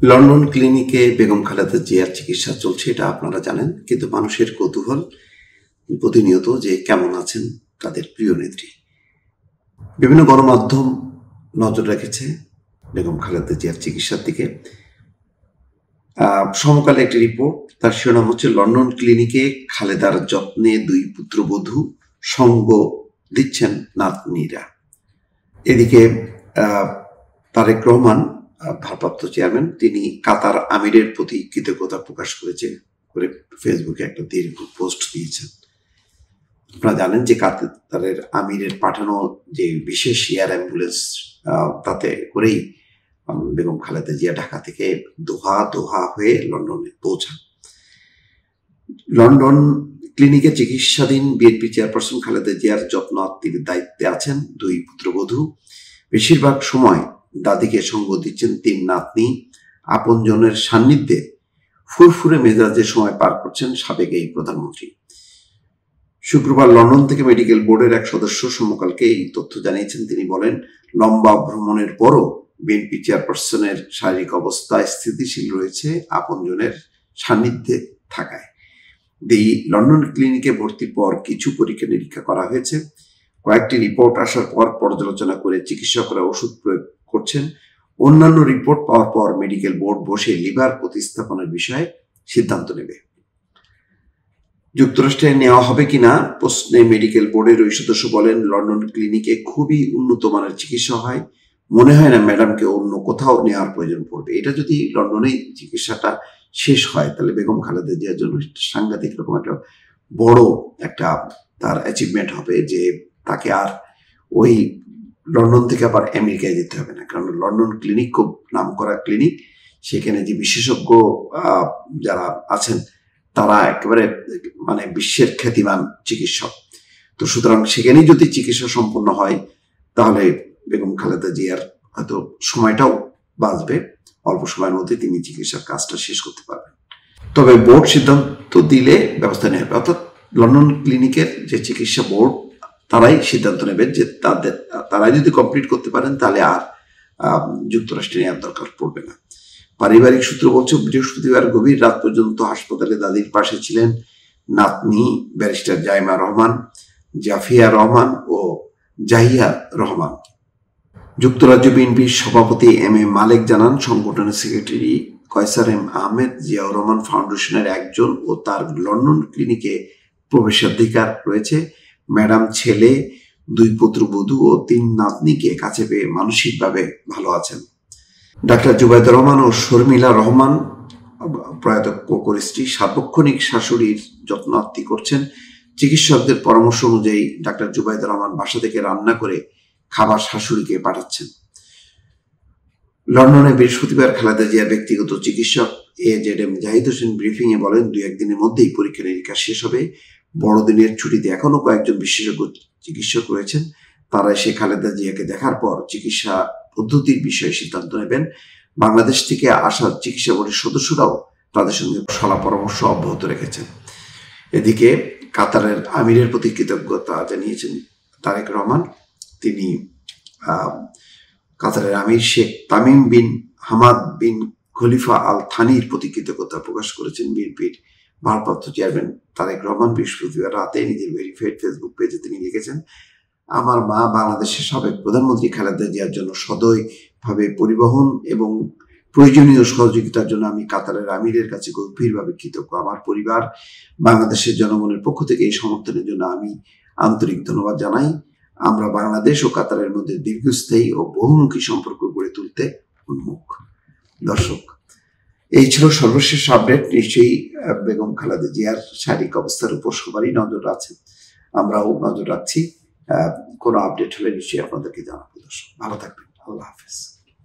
London ক্লিনিকে বেগম খালেদা জিয়ার চিকিৎসা চলছে, এটা আপনারা জানেন, কিন্তু মানুষের কৌতূহল প্রতিনিয়ত যে কেমন আছেন তাদের প্রিয় নেত্রী। বিভিন্ন গণমাধ্যম নজর রেখেছে বেগম খালেদা জিয়ার চিকিৎসার দিকে। সমকালে একটি রিপোর্ট, তার শিরোনাম হচ্ছে লন্ডন ক্লিনিকে খালেদার যত্নে দুই পুত্রবধূ, সঙ্গ দিচ্ছেন নাতনিরা। এদিকে তারেক রহমান, ভারপ্রাপ্ত চেয়ারম্যান, তিনি কাতার আমিরের প্রতি কৃতজ্ঞতা প্রকাশ করে ফেসবুকে একটা দীর্ঘ পোস্ট দিয়েছেন। আপনারা জানেন যে কাতারের আমিরের পাঠানো যে বিশেষ এয়ার অ্যাম্বুলেন্স, তাতে করেই বেগম খালেদা জিয়া ঢাকা থেকে দোহা হয়ে লন্ডনে পৌঁছান। লন্ডন ক্লিনিকে চিকিৎসাধীন বিএনপি চেয়ারপারসন খালেদা জিয়ার যত্নার্থীর দায়িত্বে আছেন দুই পুত্রবধূ। বেশিরভাগ সময় দাদিকে সঙ্গ দিচ্ছেন তিন নাতনি। আপনজনের সান্নিধ্যে ফুরফুরে মেজাজে সময় পার করছেন সাবেক এই প্রধানমন্ত্রী। শুক্রবার লন্ডন থেকে মেডিকেল বোর্ডের এক সদস্য সমকালকে এই তথ্য জানিয়েছেন। তিনি বলেন, লম্বা ভ্রমণের পরও বিএনপি চেয়ারপারসনের শারীরিক অবস্থা স্থিতিশীল রয়েছে আপনজনের সান্নিধ্যে থাকায়। এই লন্ডন ক্লিনিকে ভর্তির পর কিছু পরীক্ষা নিরীক্ষা করা হয়েছে। কয়েকটি রিপোর্ট আসার পর পর্যালোচনা করে চিকিৎসকরা ওষুধ প্রয়োগ করছেন। অন্যান্য রিপোর্ট পাওয়ার পর মেডিকেল বোর্ড বসে লিভার প্রতিস্থাপনের বিষয়ে সিদ্ধান্ত নেবে। যুক্তরাষ্ট্রে নেওয়া হবে কিনা প্রশ্নে মেডিকেল বোর্ডের ওই সদস্য বলেন, লন্ডন ক্লিনিকে খুবই উন্নত মানের চিকিৎসা হয়, মনে হয় না ম্যাডামকে অন্য কোথাও নেওয়ার প্রয়োজন পড়বে। এটা যদি লন্ডনে চিকিৎসাটা শেষ হয় তাহলে বেগম খালেদা জিয়ার জন্য সাংঘাতিক রকম একটা বড় একটা তার অ্যাচিভমেন্ট হবে, যে তাকে আর ওই লন্ডন থেকে আবার আমেরিকায় যেতে হবে না। কারণ লন্ডন ক্লিনিক খুব নাম করা ক্লিনিক, সেখানে যে বিশেষজ্ঞ যারা আছেন তারা একেবারে মানে বিশ্বের খ্যাতিমান চিকিৎসক। তো সুতরাং সেখানেই যদি চিকিৎসা সম্পন্ন হয় তাহলে বেগম খালেদা জিয়ার হয়তো সময়টাও বাঁচবে, অল্প সময়ের মধ্যে তিনি চিকিৎসার কাজটা শেষ করতে পারবেন। তবে বোর্ড সিদ্ধান্ত দিলে ব্যবস্থা নেওয়া হবে, অর্থাৎ লন্ডন ক্লিনিকের যে চিকিৎসা বোর্ড তারাই সিদ্ধান্ত নেবেন যে তারাই যদি কমপ্লিট করতে পারেন তাহলে আর যুক্তরাষ্ট্রে নেওয়ার দরকার পড়বে না। পারিবারিক সূত্র বলছে, বৃহস্পতিবার গভীর রাত পর্যন্ত হাসপাতালে দাদির পাশে ছিলেন নাতনি ব্যারিস্টার জাইমা রহমান, জাফিয়া রহমান ও জাহিয়া রহমান। যুক্তরাজ্য বিএনপির সভাপতি এম এ মালেক জানান, সংগঠনের সেক্রেটারি কয়সার এম আহমেদ জিয়াউর রহমান ফাউন্ডেশনের একজন ও তার লন্ডন ক্লিনিকে প্রবেশাধিকার রয়েছে। ম্যাডাম ছেলে, দুই পুত্রবধূ ও তিন নাতনিকে কাছে পেয়ে মানসিকভাবে ভালো আছেন। ডাক্তার জুবাইদুর রহমান ও শর্মিলা রহমান, প্রয়াত কোকর স্ত্রী, সার্বক্ষণিক শাশুড়ির যত্নার্থী করছেন। চিকিৎসকদের পরামর্শ অনুযায়ী ডাক্তার জুবাইদুর রহমান বাসা থেকে রান্না করে খাবার শাশুড়িকে পাঠাচ্ছেন। লন্ডনে বৃহস্পতিবার খালেদা জিয়ার ব্যক্তিগত চিকিৎসক AJM জাহিদ হোসেন ব্রিফিং এ বলেন, 2-1 দিনের মধ্যেই পরীক্ষা নিরীক্ষা শেষ হবে। বড়দিনের ছুটিতে এখনো কয়েকজন বিশেষজ্ঞ চিকিৎসক রয়েছেন, তারা এসে খালেদা জিয়াকে দেখার পর চিকিৎসা পদ্ধতির বিষয়ে সিদ্ধান্ত নেবেন। বাংলাদেশ থেকে আসা চিকিৎসা বোর্ডের সদস্যরাও তাদের সঙ্গে সলা পরামর্শ অব্যাহত রেখেছেন। এদিকে কাতারের আমিরের প্রতি কৃতজ্ঞতা জানিয়েছেন তারেক রহমান। তিনি কাতারের আমির Sheikh Tamim bin Hamad bin Khalifa Al থানির প্রতি কৃতজ্ঞতা প্রকাশ করেছেন। বিএনপির ভারপ্রাপ্ত চেয়ারম্যান তারেক রহমান বৃহস্পতিবার রাতে নিজের ভেরিফাইড ফেসবুক পেজে তিনি লিখেছেন, আমার মা বাংলাদেশের সাবেক প্রধানমন্ত্রী খালেদা জিয়ার জন্য সদয়ভাবে পরিবহন এবং প্রয়োজনীয় সহযোগিতার জন্য আমি কাতারের আমিরের কাছে গভীরভাবে কৃতজ্ঞ। আমার পরিবার, বাংলাদেশের জনগণের পক্ষ থেকে এই সমর্থনের জন্য আমি আন্তরিক ধন্যবাদ জানাই। আমরা বাংলাদেশ ও কাতারের মধ্যে দীর্ঘস্থায়ী ও বহুমুখী সম্পর্ক গড়ে তুলতে উন্মুখ। দর্শক, এই ছিল সর্বশেষ আপডেট। নিশ্চয়ই বেগম খালেদা জিয়ার শারীরিক অবস্থার উপর সবারই নজর আছে, আমরাও নজর রাখছি। কোনো আপডেট হলে নিশ্চয়ই আপনাদেরকে জানাবো। দর্শক, ভালো থাকবেন। আল্লাহ হাফেজ।